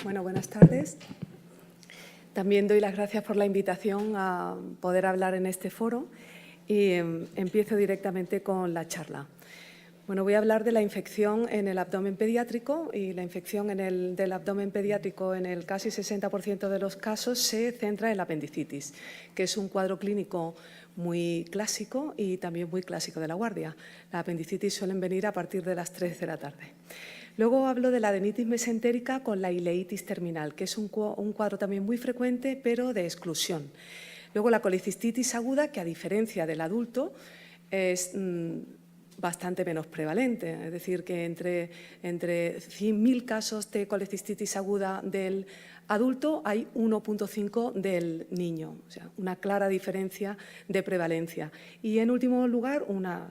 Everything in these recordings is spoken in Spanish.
Bueno, buenas tardes. También doy las gracias por la invitación a poder hablar en este foro y empiezo directamente con la charla. Bueno, voy a hablar de la infección en el abdomen pediátrico y la infección del abdomen pediátrico en el casi 60% de los casos se centra en la apendicitis, que es un cuadro clínico muy clásico y también muy clásico de la guardia. La apendicitis suelen venir a partir de las 3 de la tarde. Luego hablo de la adenitis mesentérica con la ileitis terminal, que es un cuadro también muy frecuente, pero de exclusión. Luego la colicistitis aguda, que a diferencia del adulto es bastante menos prevalente, es decir, que entre 100.000 casos de colecistitis aguda del adulto hay 1,5 del niño, o sea, una clara diferencia de prevalencia. Y en último lugar, una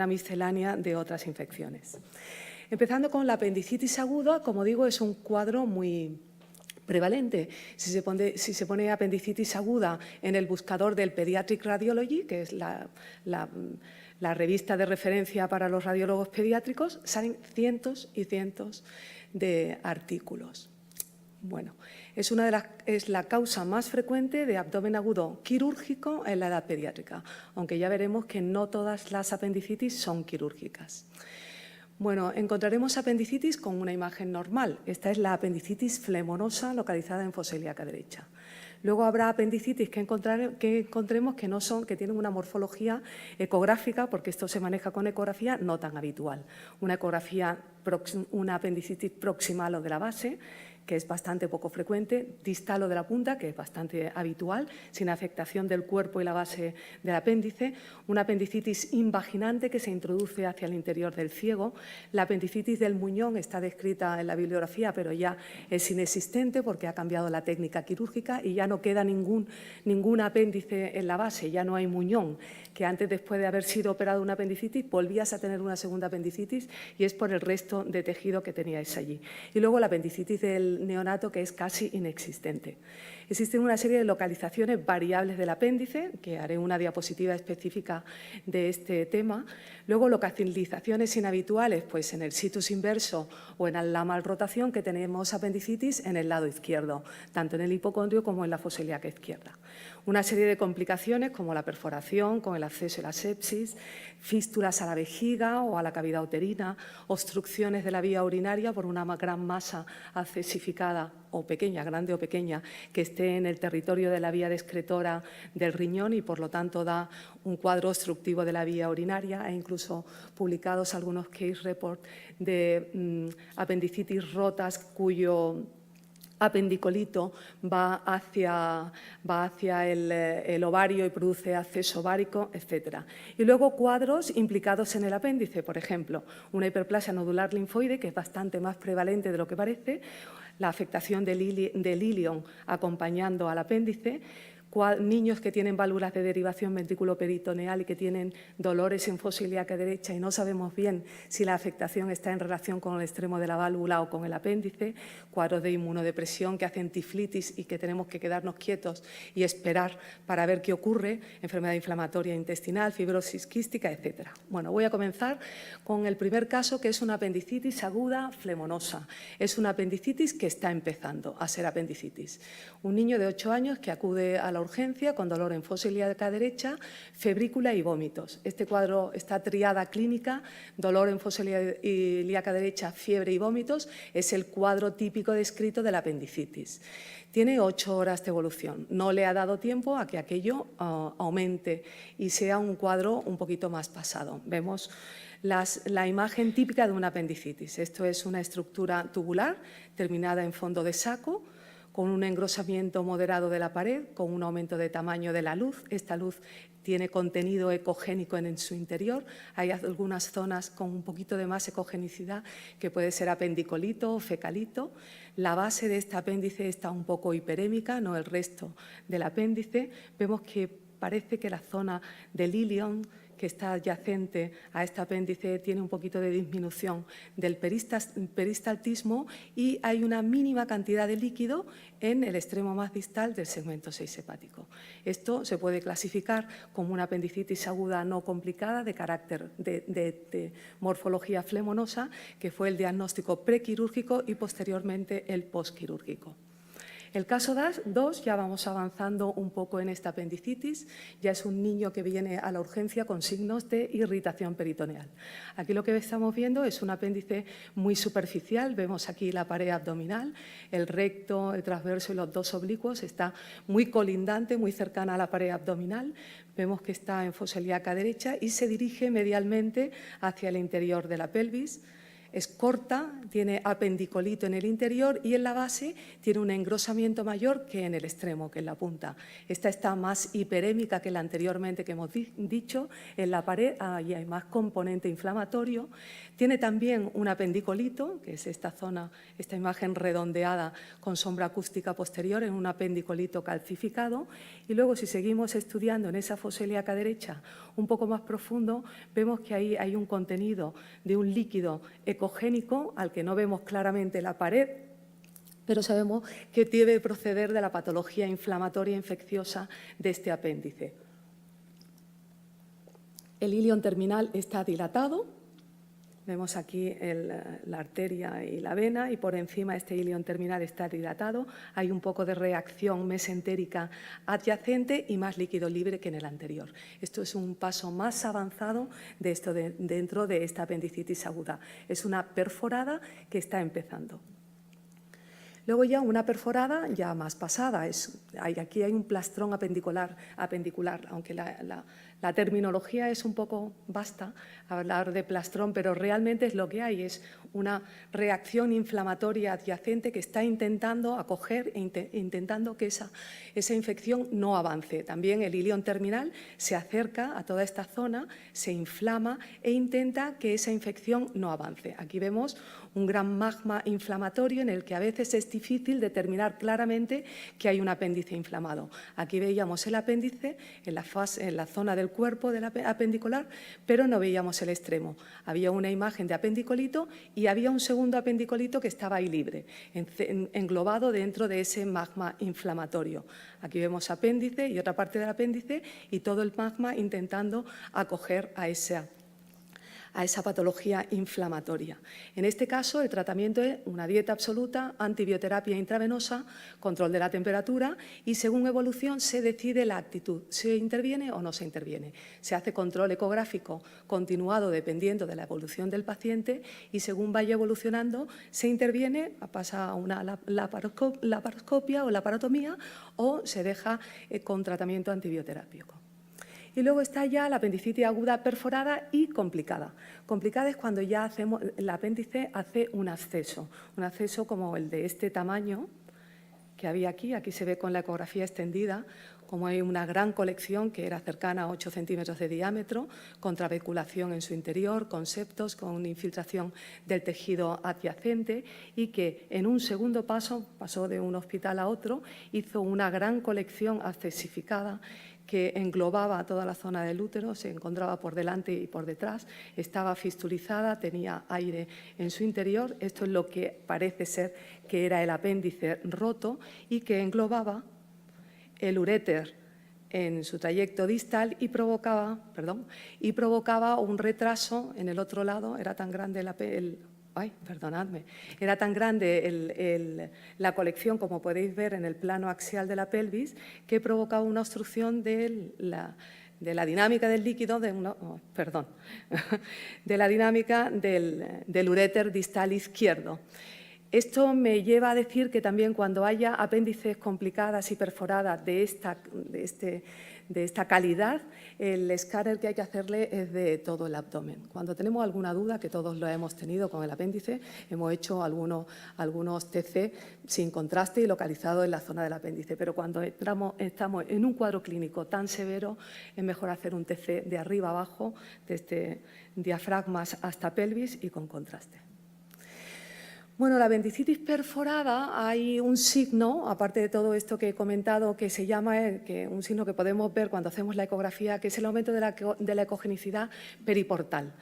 miscelánea de otras infecciones. Empezando con la apendicitis aguda, como digo, es un cuadro muy prevalente. Si se pone apendicitis aguda en el buscador del Pediatric Radiology, que es la revista de referencia para los radiólogos pediátricos, salen cientos y cientos de artículos. Bueno, es la causa más frecuente de abdomen agudo quirúrgico en la edad pediátrica, aunque ya veremos que no todas las apendicitis son quirúrgicas. Bueno, encontraremos apendicitis con una imagen normal. Esta es la apendicitis flemonosa localizada en fosa ilíaca derecha. Luego habrá apendicitis que encontremos que tienen una morfología ecográfica, porque esto se maneja con ecografía no tan habitual. Una apendicitis proximal o de la base, que es bastante poco frecuente, distal o de la punta, que es bastante habitual, sin afectación del cuerpo y la base del apéndice, una apendicitis invaginante que se introduce hacia el interior del ciego. La apendicitis del muñón está descrita en la bibliografía, pero ya es inexistente porque ha cambiado la técnica quirúrgica y ya no queda ningún apéndice en la base, ya no hay muñón, que antes, después de haber sido operado una apendicitis, volvías a tener una segunda apendicitis y es por el resto de tejido que teníais allí. Y luego la apendicitis del neonato, que es casi inexistente. Existen una serie de localizaciones variables del apéndice, que haré una diapositiva específica de este tema. Luego, localizaciones inhabituales, pues en el situs inverso o en la malrotación, que tenemos apendicitis en el lado izquierdo, tanto en el hipocondrio como en la fosa ilíaca izquierda. Una serie de complicaciones como la perforación con el acceso y la sepsis, fístulas a la vejiga o a la cavidad uterina, obstrucciones de la vía urinaria por una gran masa accesificada o pequeña, grande o pequeña, que esté en el territorio de la vía excretora del riñón y, por lo tanto, da un cuadro obstructivo de la vía urinaria. E incluso publicados algunos case reports de apendicitis rotas cuyo apendicolito va hacia el ovario y produce acceso ovárico, etc. Y luego cuadros implicados en el apéndice, por ejemplo, una hiperplasia nodular linfoide, que es bastante más prevalente de lo que parece, la afectación del ilion acompañando al apéndice, niños que tienen válvulas de derivación ventriculoperitoneal y que tienen dolores en fosa ilíaca derecha y no sabemos bien si la afectación está en relación con el extremo de la válvula o con el apéndice, cuadros de inmunodepresión que hacen tiflitis y que tenemos que quedarnos quietos y esperar para ver qué ocurre, enfermedad inflamatoria intestinal, fibrosis quística, etc. Bueno, voy a comenzar con el primer caso, que es una apendicitis aguda flemonosa. Es una apendicitis que está empezando a ser apendicitis. Un niño de 8 años que acude a la urgencia con dolor en fosa ilíaca derecha, febrícula y vómitos. Este cuadro, esta triada clínica, dolor en fosa ilíaca derecha, fiebre y vómitos, es el cuadro típico descrito de la apendicitis. Tiene 8 horas de evolución. No le ha dado tiempo a que aquello aumente y sea un cuadro un poquito más pasado. Vemos la imagen típica de una apendicitis. Esto es una estructura tubular terminada en fondo de saco, con un engrosamiento moderado de la pared, con un aumento de tamaño de la luz. Esta luz tiene contenido ecogénico en su interior. Hay algunas zonas con un poquito de más ecogenicidad, que puede ser apendicolito o fecalito. La base de este apéndice está un poco hiperémica, no el resto del apéndice. Vemos que parece que la zona del ilion, que está adyacente a este apéndice tiene un poquito de disminución del peristaltismo y hay una mínima cantidad de líquido en el extremo más distal del segmento 6 hepático. Esto se puede clasificar como una apendicitis aguda no complicada de carácter de morfología flemonosa, que fue el diagnóstico prequirúrgico y posteriormente el postquirúrgico. El caso 2, ya vamos avanzando un poco en esta apendicitis, ya es un niño que viene a la urgencia con signos de irritación peritoneal. Aquí lo que estamos viendo es un apéndice muy superficial, vemos aquí la pared abdominal, el recto, el transverso y los dos oblicuos, está muy colindante, muy cercana a la pared abdominal, vemos que está en fosa ilíaca derecha y se dirige medialmente hacia el interior de la pelvis. Es corta, tiene apendicolito en el interior y en la base tiene un engrosamiento mayor que en el extremo, que en la punta. Esta está más hiperémica que la anteriormente que hemos dicho. En la pared ahí hay más componente inflamatorio. Tiene también un apendicolito, que es esta zona, esta imagen redondeada con sombra acústica posterior en un apendicolito calcificado. Y luego, si seguimos estudiando en esa fosa ilíaca derecha un poco más profundo, vemos que ahí hay un contenido de un líquido ecogénico al que no vemos claramente la pared, pero sabemos que debe proceder de la patología inflamatoria infecciosa de este apéndice. El ilion terminal está dilatado. Vemos aquí la arteria y la vena y por encima este ilion terminal está dilatado. Hay un poco de reacción mesentérica adyacente y más líquido libre que en el anterior. Esto es un paso más avanzado de esto dentro de esta apendicitis aguda. Es una perforada que está empezando. Luego ya una perforada ya más pasada. Aquí hay un plastrón apendicular, aunque la terminología es un poco vasta, hablar de plastrón, pero realmente es lo que hay, es una reacción inflamatoria adyacente que está intentando acoger e intentando que esa infección no avance. También el ilion terminal se acerca a toda esta zona, se inflama e intenta que esa infección no avance. Aquí vemos un gran magma inflamatorio en el que a veces es difícil determinar claramente que hay un apéndice inflamado. Aquí veíamos el apéndice en la zona del cuerpo del apendicular, pero no veíamos el extremo. Había una imagen de apendicolito y había un segundo apendicolito que estaba ahí libre, englobado dentro de ese magma inflamatorio. Aquí vemos apéndice y otra parte del apéndice y todo el magma intentando acoger a esa patología inflamatoria. En este caso, el tratamiento es una dieta absoluta, antibioterapia intravenosa, control de la temperatura y, según evolución, se decide la actitud, se interviene o no se interviene. Se hace control ecográfico continuado dependiendo de la evolución del paciente y, según vaya evolucionando, se interviene, pasa a una laparoscopia o laparotomía o se deja con tratamiento antibioterápico. Y luego está ya la apendicitis aguda perforada y complicada. Complicada es cuando ya el apéndice hace un acceso como el de este tamaño que había aquí. Aquí se ve con la ecografía extendida como hay una gran colección que era cercana a 8 centímetros de diámetro, con trabeculación en su interior, con septos, con infiltración del tejido adyacente y que en un segundo paso, pasó de un hospital a otro, hizo una gran colección accesificada que englobaba toda la zona del útero, se encontraba por delante y por detrás, estaba fistulizada, tenía aire en su interior. Esto es lo que parece ser que era el apéndice roto y que englobaba el uréter en su trayecto distal y provocaba un retraso en el otro lado. Era tan grande era tan grande la colección, como podéis ver en el plano axial de la pelvis, que provocaba una obstrucción de la dinámica del líquido, de la dinámica del uréter distal izquierdo. Esto me lleva a decir que también cuando haya apéndices complicadas y perforadas de esta calidad, el escáner que hay que hacerle es de todo el abdomen. Cuando tenemos alguna duda, que todos lo hemos tenido con el apéndice, hemos hecho algunos TC sin contraste y localizados en la zona del apéndice, pero cuando estamos en un cuadro clínico tan severo, es mejor hacer un TC de arriba abajo, desde diafragmas hasta pelvis y con contraste. Bueno, la apendicitis perforada, hay un signo, aparte de todo esto que he comentado, que se llama, un signo que podemos ver cuando hacemos la ecografía, que es el aumento de la ecogenicidad periportal.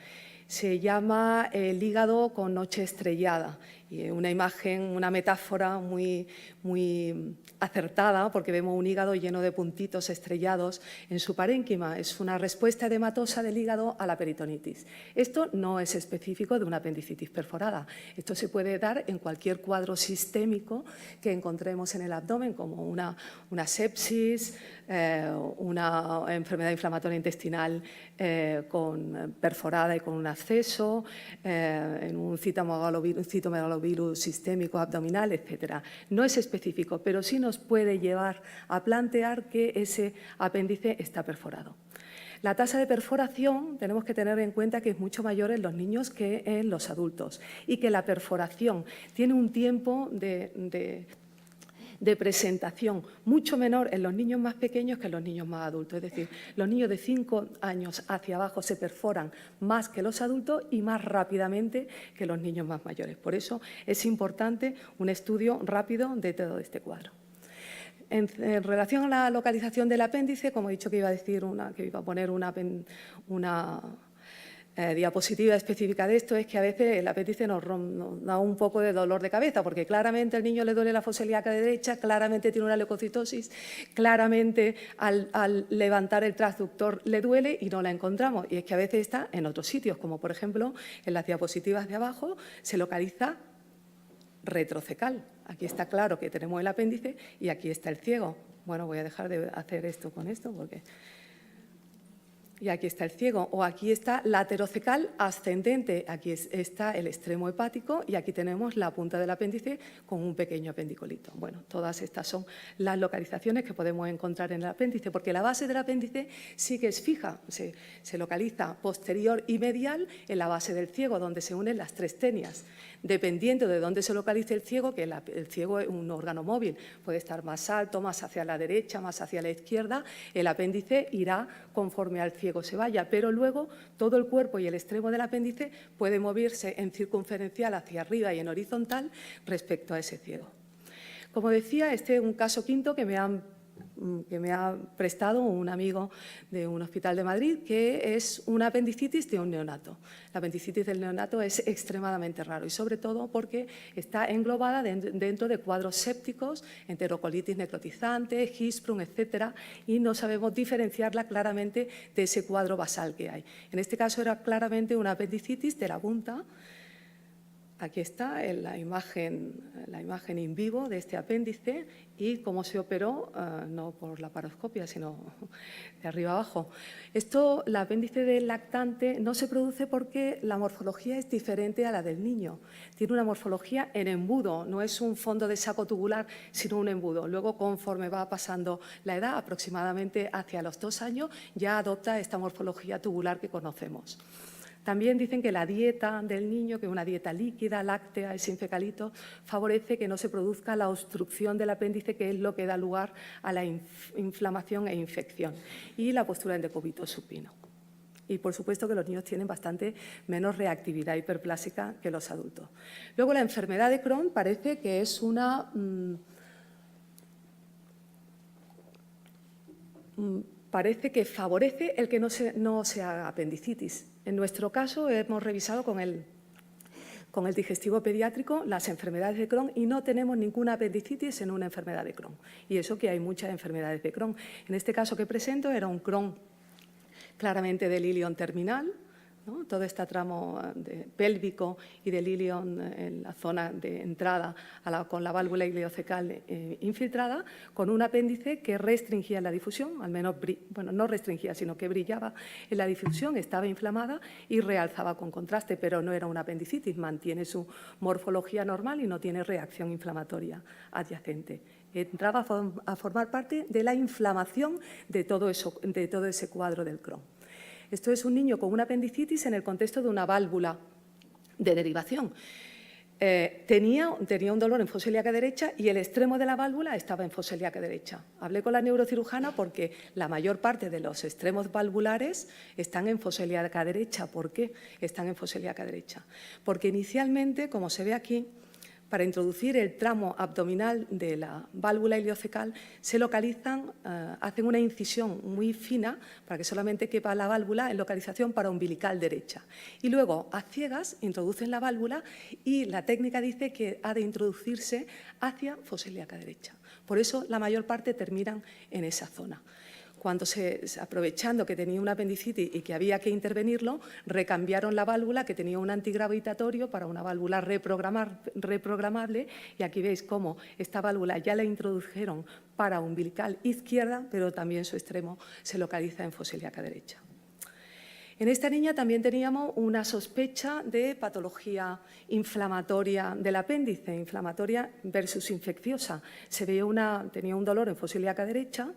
Se llama el hígado con noche estrellada. Y una imagen, una metáfora muy acertada, porque vemos un hígado lleno de puntitos estrellados en su parénquima. Es una respuesta edematosa del hígado a la peritonitis. Esto no es específico de una apendicitis perforada. Esto se puede dar en cualquier cuadro sistémico que encontremos en el abdomen, como una sepsis, una enfermedad inflamatoria intestinal perforada y con un absceso, en un citomegalovirus sistémico abdominal, etc. No es específico, pero sí nos puede llevar a plantear que ese apéndice está perforado. La tasa de perforación tenemos que tener en cuenta que es mucho mayor en los niños que en los adultos y que la perforación tiene un tiempo de presentación mucho menor en los niños más pequeños que en los niños más adultos. Es decir, los niños de 5 años hacia abajo se perforan más que los adultos y más rápidamente que los niños más mayores. Por eso es importante un estudio rápido de todo este cuadro. En relación a la localización del apéndice, como he dicho que iba a poner una diapositiva específica de esto, es que a veces el apéndice nos da un poco de dolor de cabeza, porque claramente al niño le duele la fosa ilíaca derecha, claramente tiene una leucocitosis, claramente al levantar el transductor le duele y no la encontramos. Y es que a veces está en otros sitios, como por ejemplo en las diapositivas de abajo se localiza retrocecal. Aquí está claro que tenemos el apéndice y aquí está el ciego. Bueno, voy a dejar de hacer esto con esto porque... Y aquí está el ciego, o aquí está laterocecal ascendente, aquí está el extremo hepático y aquí tenemos la punta del apéndice con un pequeño apendicolito. Bueno, todas estas son las localizaciones que podemos encontrar en el apéndice, porque la base del apéndice sí que es fija, se localiza posterior y medial en la base del ciego, donde se unen las tres tenias. Dependiendo de dónde se localice el ciego, que el ciego es un órgano móvil, puede estar más alto, más hacia la derecha, más hacia la izquierda, el apéndice irá conforme al ciego se vaya, pero luego todo el cuerpo y el extremo del apéndice puede moverse en circunferencial hacia arriba y en horizontal respecto a ese ciego. Como decía, este es un caso quinto que me ha prestado un amigo de un hospital de Madrid, que es una apendicitis de un neonato. La apendicitis del neonato es extremadamente raro y sobre todo porque está englobada dentro de cuadros sépticos, enterocolitis necrotizante, Hirschsprung, etcétera, y no sabemos diferenciarla claramente de ese cuadro basal que hay. En este caso era claramente una apendicitis de la punta. Aquí está la imagen in vivo de este apéndice y cómo se operó, no por la paroscopia, sino de arriba abajo. El apéndice del lactante no se produce porque la morfología es diferente a la del niño. Tiene una morfología en embudo, no es un fondo de saco tubular, sino un embudo. Luego, conforme va pasando la edad, aproximadamente hacia los 2 años, ya adopta esta morfología tubular que conocemos. También dicen que la dieta del niño, que es una dieta líquida, láctea, sin fecalitos, favorece que no se produzca la obstrucción del apéndice, que es lo que da lugar a la inflamación e infección, y la postura en decúbito supino. Y, por supuesto, que los niños tienen bastante menos reactividad hiperplásica que los adultos. Luego, la enfermedad de Crohn parece que es una... parece que favorece el que no se haga apendicitis. En nuestro caso hemos revisado con el digestivo pediátrico las enfermedades de Crohn y no tenemos ninguna apendicitis en una enfermedad de Crohn. Y eso que hay muchas enfermedades de Crohn. En este caso que presento era un Crohn claramente del ilion terminal, ¿no? Todo este tramo pélvico y del ilion en la zona de entrada con la válvula ileocecal infiltrada, con un apéndice que restringía la difusión, al menos, bueno, no restringía, sino que brillaba en la difusión, estaba inflamada y realzaba con contraste, pero no era una apendicitis, mantiene su morfología normal y no tiene reacción inflamatoria adyacente. Entraba a formar parte de la inflamación de todo ese cuadro del Crohn. Esto es un niño con una apendicitis en el contexto de una válvula de derivación. Tenía un dolor en fosa ilíaca derecha y el extremo de la válvula estaba en fosa ilíaca derecha. Hablé con la neurocirujana porque la mayor parte de los extremos valvulares están en fosa ilíaca derecha. ¿Por qué están en fosa ilíaca derecha? Porque inicialmente, como se ve aquí, Para introducir el tramo abdominal de la válvula iliocecal se localizan, hacen una incisión muy fina para que solamente quepa la válvula en localización paraumbilical derecha. Y luego, a ciegas, introducen la válvula y la técnica dice que ha de introducirse hacia fosa ilíaca derecha. Por eso, la mayor parte terminan en esa zona. Cuando aprovechando que tenía una apendicitis y que había que intervenirlo, recambiaron la válvula que tenía un antigravitatorio para una válvula reprogramable y aquí veis cómo esta válvula ya la introdujeron para umbilical izquierda, pero también su extremo se localiza en fosa ilíaca derecha. En esta niña también teníamos una sospecha de patología inflamatoria del apéndice, inflamatoria versus infecciosa. Tenía un dolor en fosa ilíaca derecha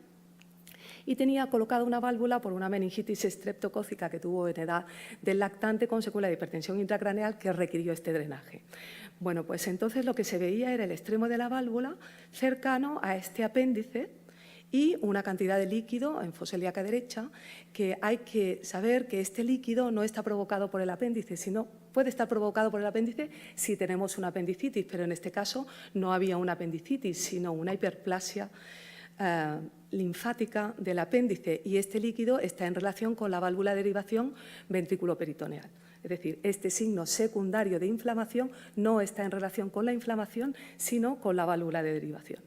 y tenía colocada una válvula por una meningitis estreptocócica que tuvo en edad del lactante con secuela de hipertensión intracraneal que requirió este drenaje. Bueno, pues entonces lo que se veía era el extremo de la válvula cercano a este apéndice y una cantidad de líquido en fosa ilíaca derecha, que hay que saber que este líquido no está provocado por el apéndice, sino puede estar provocado por el apéndice si tenemos una apendicitis, pero en este caso no había una apendicitis, sino una hiperplasia linfática del apéndice y este líquido está en relación con la válvula de derivación ventrículo-peritoneal. Es decir, este signo secundario de inflamación no está en relación con la inflamación, sino con la válvula de derivación.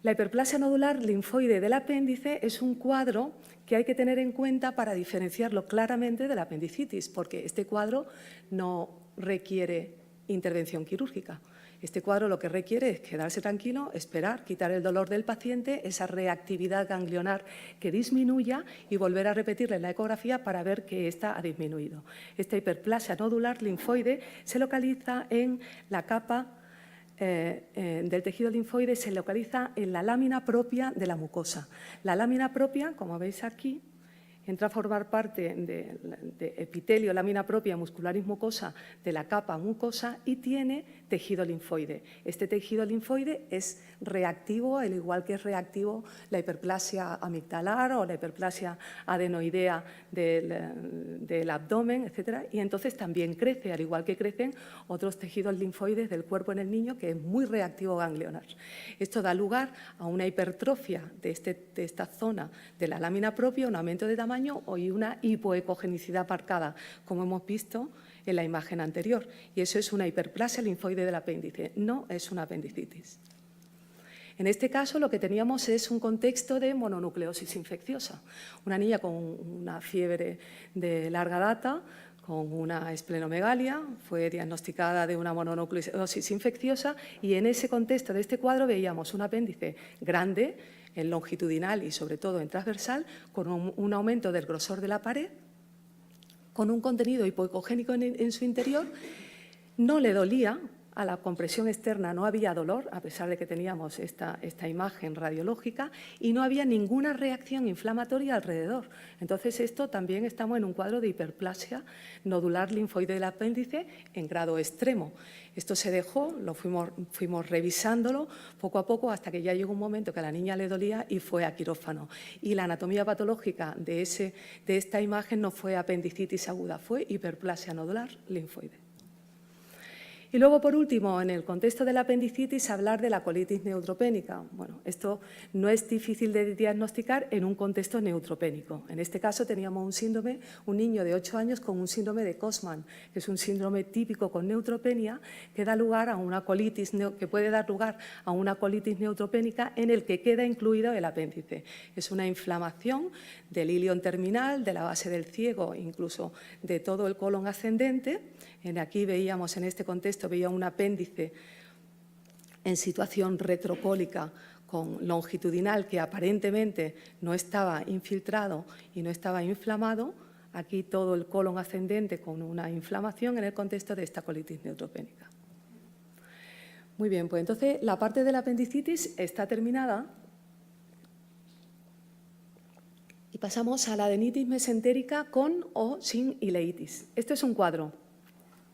La hiperplasia nodular linfoide del apéndice es un cuadro que hay que tener en cuenta para diferenciarlo claramente de la apendicitis, porque este cuadro no requiere intervención quirúrgica. Este cuadro lo que requiere es quedarse tranquilo, esperar, quitar el dolor del paciente, esa reactividad ganglionar que disminuya y volver a repetirle la ecografía para ver que ésta ha disminuido. Esta hiperplasia nodular linfoide se localiza en la capa del tejido linfoide, se localiza en la lámina propia de la mucosa. La lámina propia, como veis aquí, entra a formar parte de epitelio, lámina propia, muscularis mucosa de la capa mucosa y tiene tejido linfoide. Este tejido linfoide es reactivo, al igual que es reactivo la hiperplasia amigdalar o la hiperplasia adenoidea del abdomen, etc. Y entonces también crece, al igual que crecen otros tejidos linfoides del cuerpo en el niño, que es muy reactivo ganglionar. Esto da lugar a una hipertrofia de esta zona de la lámina propia, un aumento de tamaño y una hipoecogenicidad marcada, como hemos visto en la imagen anterior. Y eso es una hiperplasia linfoide del apéndice, no es una apendicitis. En este caso lo que teníamos es un contexto de mononucleosis infecciosa. Una niña con una fiebre de larga data, con una esplenomegalia, fue diagnosticada de una mononucleosis infecciosa y en ese contexto de este cuadro veíamos un apéndice grande, en longitudinal y sobre todo en transversal, con un aumento del grosor de la pared, con un contenido hipoecogénico en su interior. No le dolía, a la compresión externa no había dolor, a pesar de que teníamos esta imagen radiológica, y no había ninguna reacción inflamatoria alrededor. Entonces, esto también estamos en un cuadro de hiperplasia nodular linfoide del apéndice en grado extremo. Esto se dejó, fuimos revisándolo poco a poco hasta que ya llegó un momento que a la niña le dolía y fue a quirófano. Y la anatomía patológica de esta imagen no fue apendicitis aguda, fue hiperplasia nodular linfoide. Y luego, por último, en el contexto de la apendicitis, hablar de la colitis neutropénica. Bueno, esto no es difícil de diagnosticar en un contexto neutropénico. En este caso teníamos un niño de 8 años con un síndrome de Cosman, que es un síndrome típico con neutropenia que da lugar a una colitis, que puede dar lugar a una colitis neutropénica en el que queda incluido el apéndice. Es una inflamación del ilion terminal, de la base del ciego, incluso de todo el colon ascendente. Aquí veíamos, en este contexto, veía un apéndice en situación retropólica con longitudinal que aparentemente no estaba infiltrado y no estaba inflamado. Aquí todo el colon ascendente con una inflamación en el contexto de esta colitis neutropénica. Muy bien, pues entonces la parte de la apendicitis está terminada y pasamos a la adenitis mesentérica con o sin ileitis. Este es un cuadro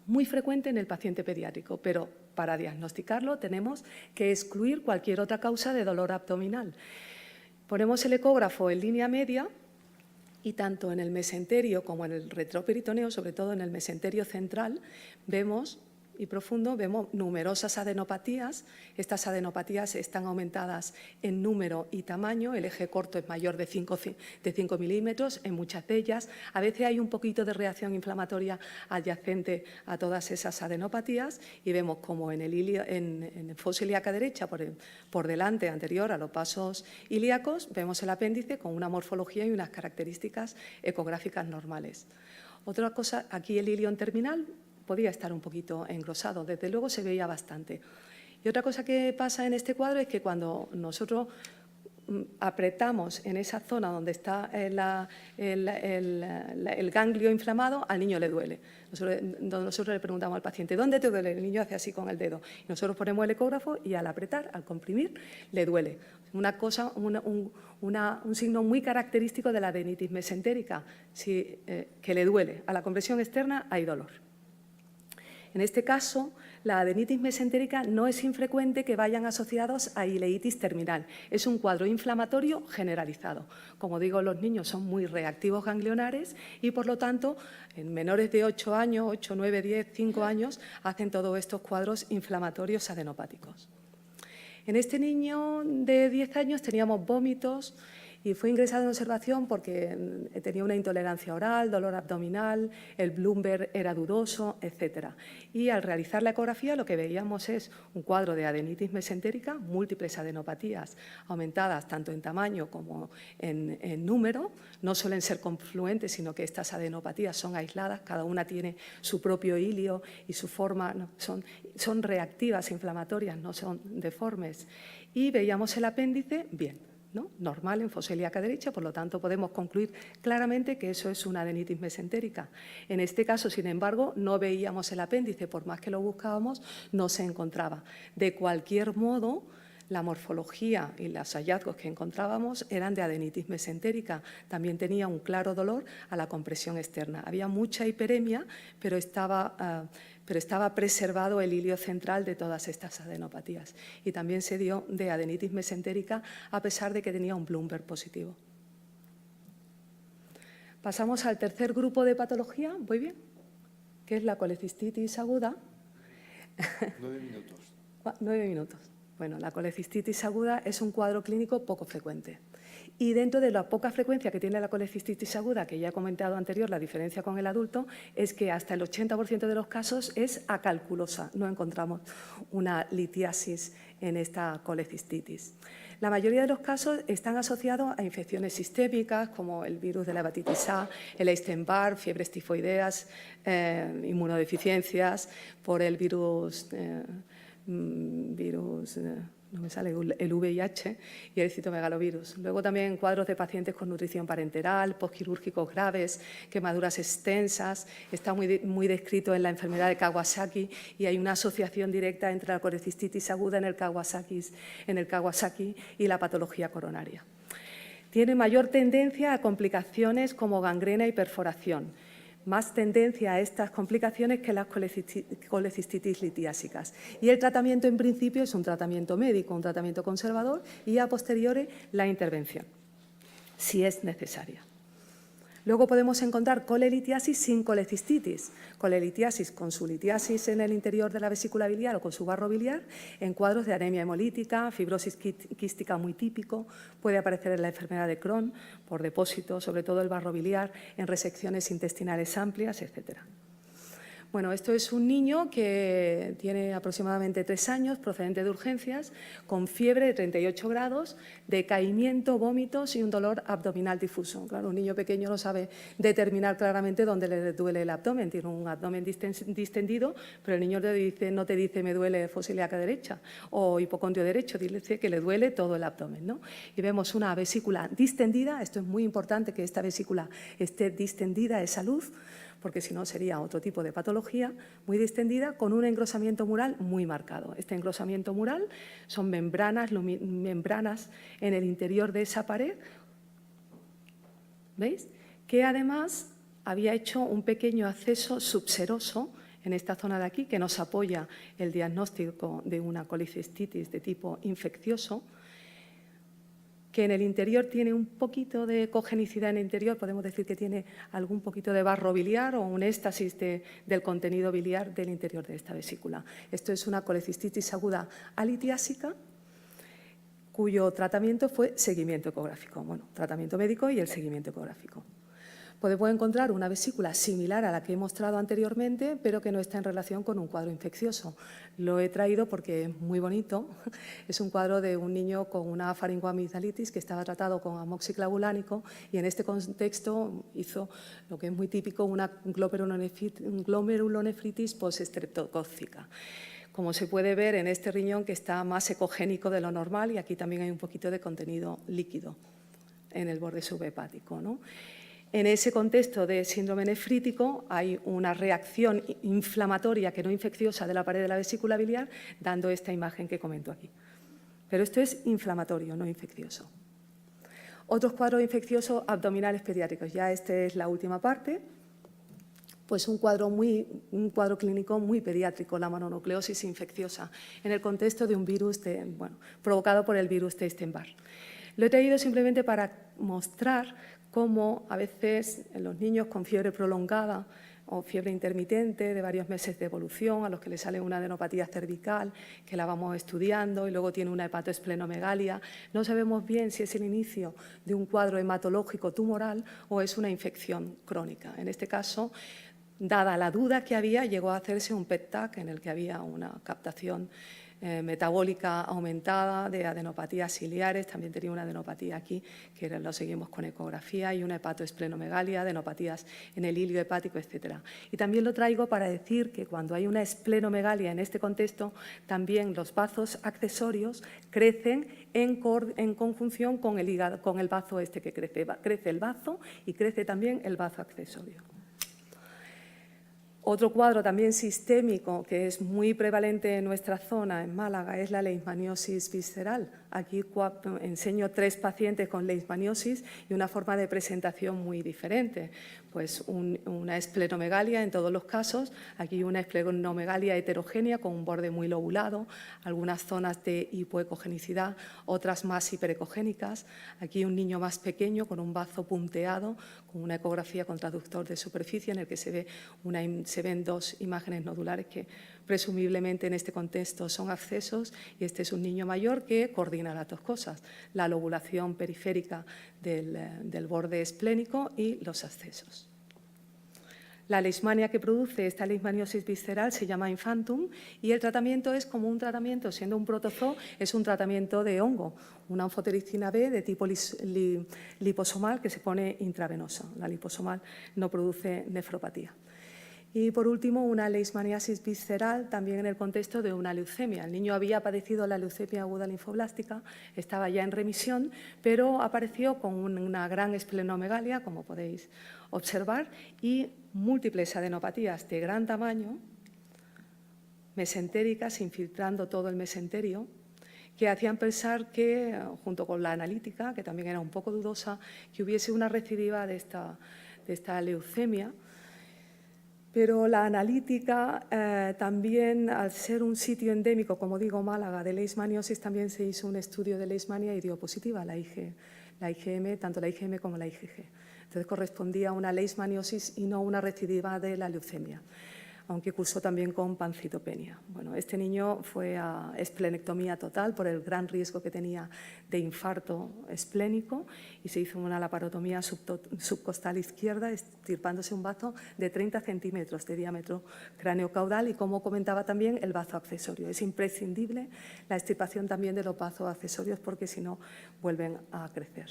muy frecuente en el paciente pediátrico, pero para diagnosticarlo tenemos que excluir cualquier otra causa de dolor abdominal. Ponemos el ecógrafo en línea media y tanto en el mesenterio como en el retroperitoneo, sobre todo en el mesenterio central, vemos y profundo, vemos numerosas adenopatías. Estas adenopatías están aumentadas en número y tamaño. El eje corto es mayor de 5 milímetros en muchas de ellas. A veces hay un poquito de reacción inflamatoria adyacente a todas esas adenopatías y vemos como en el fosa ilíaca derecha, por delante, anterior a los vasos ilíacos, vemos el apéndice con una morfología y unas características ecográficas normales. Otra cosa, aquí el ilion terminal podía estar un poquito engrosado, desde luego se veía bastante. Y otra cosa que pasa en este cuadro es que cuando nosotros apretamos en esa zona donde está el ganglio inflamado, al niño le duele. Nosotros le preguntamos al paciente, ¿dónde te duele? El niño hace así con el dedo. Y nosotros ponemos el ecógrafo y al apretar, al comprimir, le duele. Un signo muy característico de la adenitis mesentérica, que le duele. A la compresión externa hay dolor. En este caso, la adenitis mesentérica no es infrecuente que vayan asociados a ileitis terminal. Es un cuadro inflamatorio generalizado. Como digo, los niños son muy reactivos ganglionares y, por lo tanto, en menores de 8 años, 8, 9, 10, 5 años, hacen todos estos cuadros inflamatorios adenopáticos. En este niño de 10 años teníamos vómitos y fue ingresado en observación porque tenía una intolerancia oral, dolor abdominal, el Bloomberg era dudoso, etc. Y al realizar la ecografía lo que veíamos es un cuadro de adenitis mesentérica, múltiples adenopatías aumentadas tanto en tamaño como en número. No suelen ser confluentes, sino que estas adenopatías son aisladas, cada una tiene su propio hilio y su forma, ¿no? son reactivas, inflamatorias, no son deformes. Y veíamos el apéndice bien, ¿no? Normal en fosa ilíaca derecha, por lo tanto podemos concluir claramente que eso es una adenitis mesentérica. En este caso, sin embargo, no veíamos el apéndice, por más que lo buscábamos, no se encontraba. De cualquier modo, la morfología y los hallazgos que encontrábamos eran de adenitis mesentérica. También tenía un claro dolor a la compresión externa. Había mucha hiperemia, pero estaba preservado el hilio central de todas estas adenopatías. Y también se dio de adenitis mesentérica a pesar de que tenía un Bloomberg positivo. Pasamos al tercer grupo de patología, ¿voy bien? Que es la colecistitis aguda. 9 minutos. 9 minutos. Bueno, la colecistitis aguda es un cuadro clínico poco frecuente. Y dentro de la poca frecuencia que tiene la colecistitis aguda, que ya he comentado anterior, la diferencia con el adulto, es que hasta el 80% de los casos es acalculosa. No encontramos una litiasis en esta colecistitis. La mayoría de los casos están asociados a infecciones sistémicas, como el virus de la hepatitis A, el Epstein-Barr, fiebres tifoideas, inmunodeficiencias, por el virus no me sale, el VIH y el citomegalovirus. Luego también cuadros de pacientes con nutrición parenteral, postquirúrgicos graves, quemaduras extensas. Está muy descrito en la enfermedad de Kawasaki y hay una asociación directa entre la colecistitis aguda en el Kawasaki y la patología coronaria. Tiene mayor tendencia a complicaciones como gangrena y perforación. Más tendencia a estas complicaciones que las colecistitis litiásicas. Y el tratamiento, en principio, es un tratamiento médico, un tratamiento conservador y, a posteriori, la intervención, si es necesaria. Luego podemos encontrar colelitiasis sin colecistitis, colelitiasis con su litiasis en el interior de la vesícula biliar o con su barro biliar, en cuadros de anemia hemolítica, fibrosis quística muy típico, puede aparecer en la enfermedad de Crohn por depósito, sobre todo el barro biliar, en resecciones intestinales amplias, etc. Bueno, esto es un niño que tiene aproximadamente 3 años, procedente de urgencias, con fiebre de 38 grados, decaimiento, vómitos y un dolor abdominal difuso. Claro, un niño pequeño no sabe determinar claramente dónde le duele el abdomen. Tiene un abdomen distendido, pero el niño no te dice me duele fosa ilíaca derecha o hipocondrio derecho, dice que le duele todo el abdomen, ¿no? Y vemos una vesícula distendida. Esto es muy importante, que esta vesícula esté distendida, es salud, porque si no sería otro tipo de patología, muy distendida, con un engrosamiento mural muy marcado. Este engrosamiento mural son membranas en el interior de esa pared, ¿veis? Que además había hecho un pequeño acceso subseroso en esta zona de aquí, que nos apoya el diagnóstico de una colecistitis de tipo infeccioso. que en el interior tiene un poquito de cogenicidad en el interior, podemos decir que tiene algún poquito de barro biliar o un éstasis del contenido biliar del interior de esta vesícula. Esto es una colecistitis aguda alitiásica, cuyo tratamiento fue seguimiento ecográfico, bueno, tratamiento médico y el seguimiento ecográfico. Podemos encontrar una vesícula similar a la que he mostrado anteriormente, pero que no está en relación con un cuadro infeccioso. Lo he traído porque es muy bonito. Es un cuadro de un niño con una faringoamigdalitis que estaba tratado con amoxiclavulánico y en este contexto hizo lo que es muy típico, una glomerulonefritis postestreptocócica. Como se puede ver en este riñón que está más ecogénico de lo normal y aquí también hay un poquito de contenido líquido en el borde subhepático, ¿no? En ese contexto de síndrome nefrítico hay una reacción inflamatoria que no infecciosa de la pared de la vesícula biliar, dando esta imagen que comento aquí. Pero esto es inflamatorio, no infeccioso. Otros cuadros infecciosos abdominales pediátricos. Ya esta es la última parte. Pues un cuadro clínico muy pediátrico, la mononucleosis infecciosa, en el contexto de un virus provocado por el virus de Epstein-Barr. Lo he traído simplemente para mostrar cómo a veces en los niños con fiebre prolongada o fiebre intermitente de varios meses de evolución, a los que les sale una adenopatía cervical, que la vamos estudiando, y luego tiene una hepatoesplenomegalia, no sabemos bien si es el inicio de un cuadro hematológico tumoral o es una infección crónica. En este caso, dada la duda que había, llegó a hacerse un PET-TAC en el que había una captación metabólica aumentada de adenopatías ciliares, también tenía una adenopatía aquí, que lo seguimos con ecografía, y una hepatoesplenomegalia, adenopatías en el hilio hepático, etc. Y también lo traigo para decir que cuando hay una esplenomegalia en este contexto, también los vasos accesorios crecen en conjunción con el hígado, con el bazo este que crece. Crece el bazo y crece también el bazo accesorio. Otro cuadro también sistémico que es muy prevalente en nuestra zona, en Málaga, es la leishmaniosis visceral. Aquí enseño 3 pacientes con leishmaniosis y una forma de presentación muy diferente. Pues una esplenomegalia en todos los casos, aquí una esplenomegalia heterogénea con un borde muy lobulado, algunas zonas de hipoecogenicidad, otras más hiperecogénicas. Aquí un niño más pequeño con un bazo punteado, con una ecografía con traductor de superficie en el que se ven 2 imágenes nodulares que presumiblemente en este contexto son accesos, y este es un niño mayor que coordina las 2 cosas, la lobulación periférica del borde esplénico y los accesos. La leishmania que produce esta leishmaniosis visceral se llama infantum y el tratamiento es como un tratamiento, siendo un protozoo, es un tratamiento de hongo, una anfotericina B de tipo liposomal que se pone intravenosa. La liposomal no produce nefropatía. Y, por último, una leishmaniasis visceral también en el contexto de una leucemia. El niño había padecido la leucemia aguda linfoblástica, estaba ya en remisión, pero apareció con una gran esplenomegalia, como podéis observar, y múltiples adenopatías de gran tamaño, mesentéricas, infiltrando todo el mesenterio, que hacían pensar que, junto con la analítica, que también era un poco dudosa, que hubiese una recidiva de esta leucemia. Pero la analítica también, al ser un sitio endémico, como digo, Málaga, de leishmaniosis, también se hizo un estudio de leishmania y dio positiva la IgM, tanto la IgM como la IgG. Entonces correspondía a una leishmaniosis y no una recidiva de la leucemia, aunque cursó también con pancitopenia. Bueno, este niño fue a esplenectomía total por el gran riesgo que tenía de infarto esplénico y se hizo una laparotomía subcostal izquierda, extirpándose un bazo de 30 centímetros de diámetro cráneo-caudal y, como comentaba también, el bazo accesorio. Es imprescindible la extirpación también de los bazos accesorios porque si no vuelven a crecer.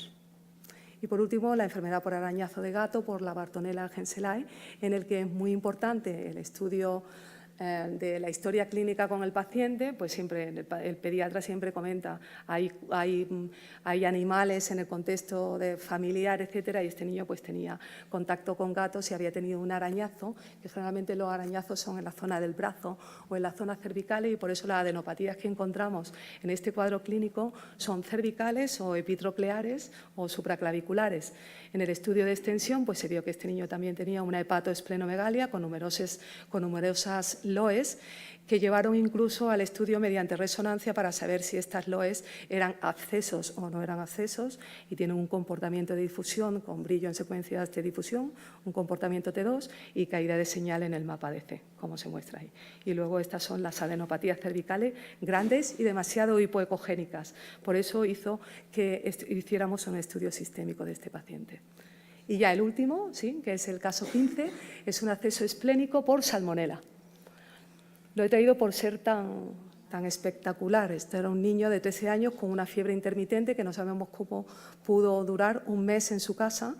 Y, por último, la enfermedad por arañazo de gato, por la Bartonella henselae, en el que es muy importante el estudio de la historia clínica con el paciente. Pues siempre el pediatra siempre comenta, hay animales en el contexto de familiar, etcétera, y este niño pues tenía contacto con gatos y había tenido un arañazo, que generalmente los arañazos son en la zona del brazo o en la zona cervical, y por eso las adenopatías que encontramos en este cuadro clínico son cervicales o epitrocleares o supraclaviculares. En el estudio de extensión pues se vio que este niño también tenía una hepatoesplenomegalia con numerosas LOEs que llevaron incluso al estudio mediante resonancia para saber si estas LOEs eran abscesos o no eran abscesos y tienen un comportamiento de difusión con brillo en secuencias de difusión, un comportamiento T2 y caída de señal en el mapa DC, como se muestra ahí. Y luego estas son las adenopatías cervicales grandes y demasiado hipoecogénicas. Por eso hizo que hiciéramos un estudio sistémico de este paciente. Y ya el último, ¿sí?, que es el caso 15, es un acceso esplénico por salmonela. Lo he traído por ser tan espectacular. Este era un niño de 13 años con una fiebre intermitente que no sabemos cómo pudo durar un mes en su casa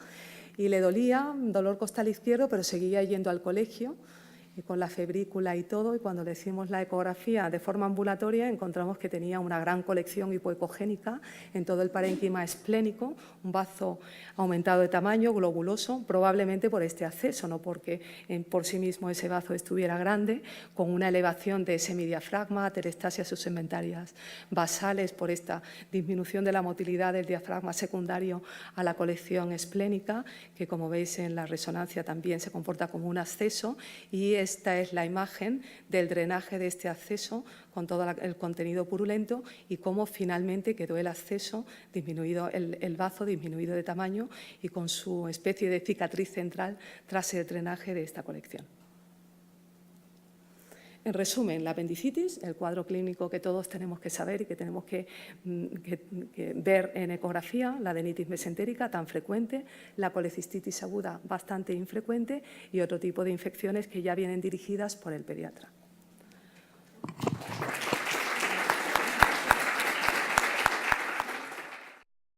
y le dolía, dolor costal izquierdo, pero seguía yendo al colegio y con la febrícula y todo, y cuando le hicimos la ecografía de forma ambulatoria encontramos que tenía una gran colección hipoecogénica en todo el parénquima esplénico, un bazo aumentado de tamaño, globuloso, probablemente por este acceso, no porque por sí mismo ese bazo estuviera grande, con una elevación de semidiafragma, atelestasias subsegmentarias basales por esta disminución de la motilidad del diafragma secundario a la colección esplénica, que como veis en la resonancia también se comporta como un acceso, y esta es la imagen del drenaje de este acceso con todo el contenido purulento y cómo finalmente quedó el acceso disminuido, el bazo disminuido de tamaño y con su especie de cicatriz central tras el drenaje de esta colección. En resumen, la apendicitis, el cuadro clínico que todos tenemos que saber y que tenemos que ver en ecografía, la adenitis mesentérica tan frecuente, la colecistitis aguda bastante infrecuente y otro tipo de infecciones que ya vienen dirigidas por el pediatra.